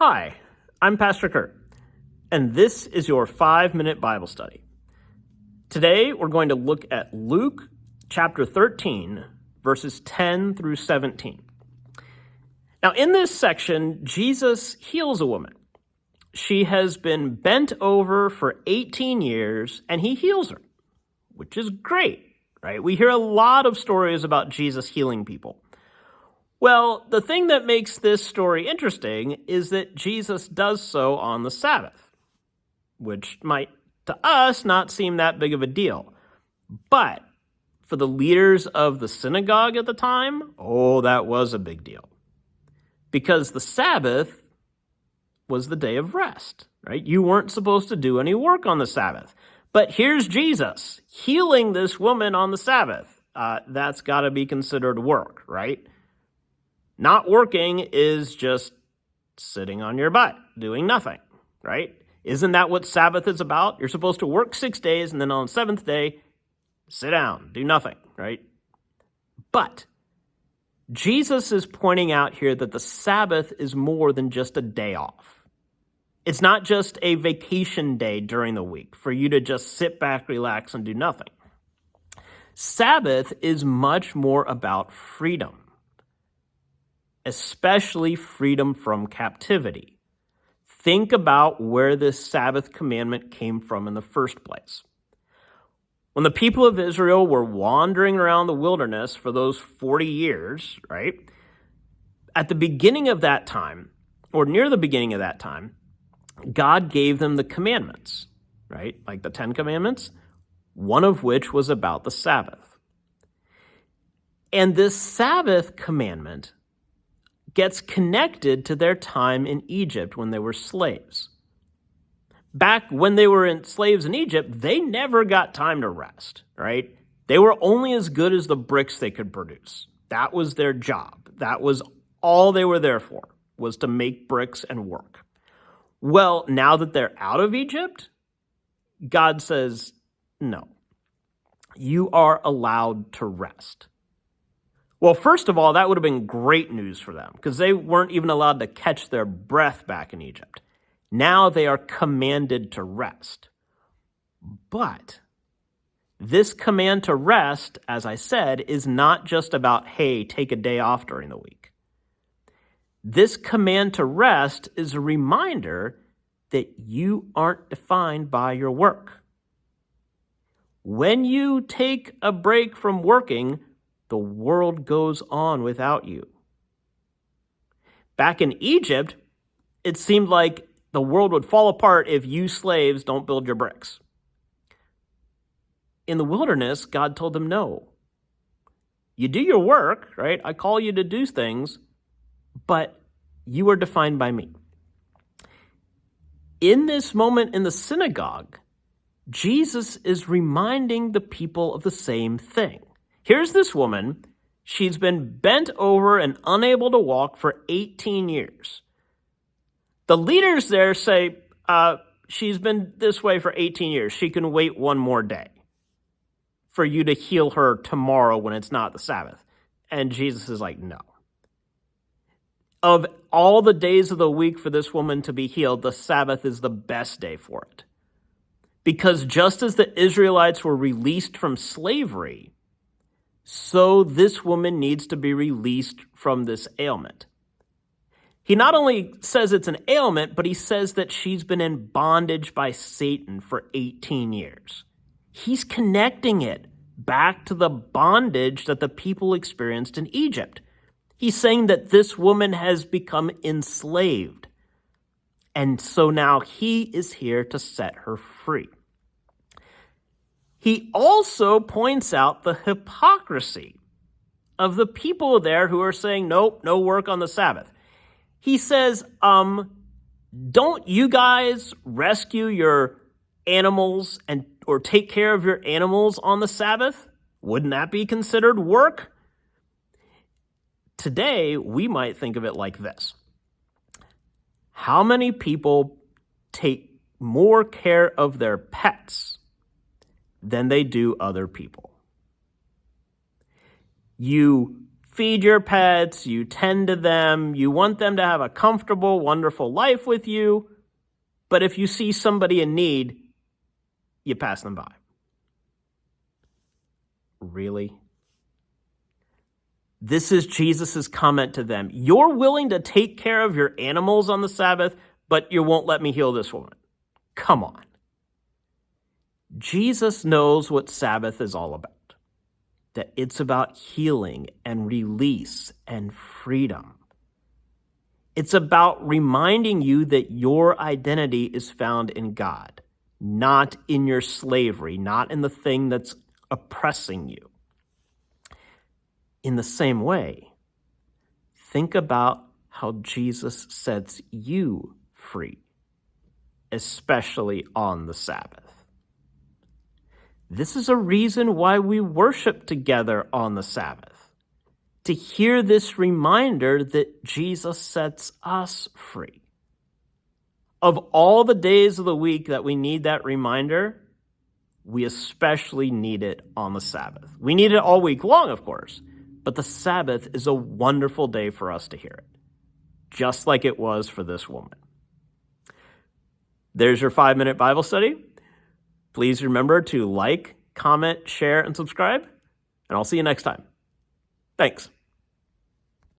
Hi, I'm Pastor Kurt, and this is your 5-minute Bible study. Today, we're going to look at Luke chapter 13, verses 10 through 17. Now, in this section, Jesus heals a woman. She has been bent over for 18 years, and he heals her, which is great, right? We hear a lot of stories about Jesus healing people. Well, the thing that makes this story interesting is that Jesus does so on the Sabbath, which might, to us, not seem that big of a deal. But for the leaders of the synagogue at the time, that was a big deal. Because the Sabbath was the day of rest, right? You weren't supposed to do any work on the Sabbath. But here's Jesus healing this woman on the Sabbath. That's got to be considered work, right? Not working is just sitting on your butt, doing nothing, right? Isn't that what Sabbath is about? You're supposed to work 6 days, and then on the seventh day, sit down, do nothing, right? But Jesus is pointing out here that the Sabbath is more than just a day off. It's not just a vacation day during the week for you to just sit back, relax, and do nothing. Sabbath is much more about freedom, especially freedom from captivity. Think about where this Sabbath commandment came from in the first place. When the people of Israel were wandering around the wilderness for those 40 years, right? At the beginning of that time, or near the beginning of that time, God gave them the commandments, right? Like the 10 commandments, one of which was about the Sabbath. And this Sabbath commandment gets connected to their time in Egypt when they were slaves. Back when they were slaves in Egypt, they never got time to rest, right? They were only as good as the bricks they could produce. That was their job. That was all they were there for, was to make bricks and work. Well, now that they're out of Egypt, God says, no, you are allowed to rest. Well, first of all, that would have been great news for them because they weren't even allowed to catch their breath back in Egypt. Now they are commanded to rest. But this command to rest, as I said, is not just about, hey, take a day off during the week. This command to rest is a reminder that you aren't defined by your work. When you take a break from working, the world goes on without you. Back in Egypt, it seemed like the world would fall apart if you slaves don't build your bricks. In the wilderness, God told them, no. You do your work, right? I call you to do things, but you are defined by me. In this moment in the synagogue, Jesus is reminding the people of the same thing. Here's this woman. She's been bent over and unable to walk for 18 years. The leaders there say, she's been this way for 18 years. She can wait one more day for you to heal her tomorrow when it's not the Sabbath. And Jesus is like, no. Of all the days of the week for this woman to be healed, the Sabbath is the best day for it. Because just as the Israelites were released from slavery, so this woman needs to be released from this ailment. He not only says it's an ailment, but he says that she's been in bondage by Satan for 18 years. He's connecting it back to the bondage that the people experienced in Egypt. He's saying that this woman has become enslaved. And so now he is here to set her free. He also points out the hypocrisy of the people there who are saying, nope, no work on the Sabbath. He says, don't you guys rescue your animals or take care of your animals on the Sabbath? Wouldn't that be considered work? Today, we might think of it like this. How many people take more care of their pets than they do other people? You feed your pets, you tend to them, you want them to have a comfortable, wonderful life with you. But if you see somebody in need, you pass them by. Really? This is Jesus' comment to them. You're willing to take care of your animals on the Sabbath, but you won't let me heal this woman. Come on. Jesus knows what Sabbath is all about, that it's about healing and release and freedom. It's about reminding you that your identity is found in God, not in your slavery, not in the thing that's oppressing you. In the same way, think about how Jesus sets you free, especially on the Sabbath. This is a reason why we worship together on the Sabbath, to hear this reminder that Jesus sets us free. Of all the days of the week that we need that reminder, we especially need it on the Sabbath. We need it all week long, of course, but the Sabbath is a wonderful day for us to hear it, just like it was for this woman. There's your 5-minute Bible study. Please remember to like, comment, share, and subscribe, and I'll see you next time. Thanks.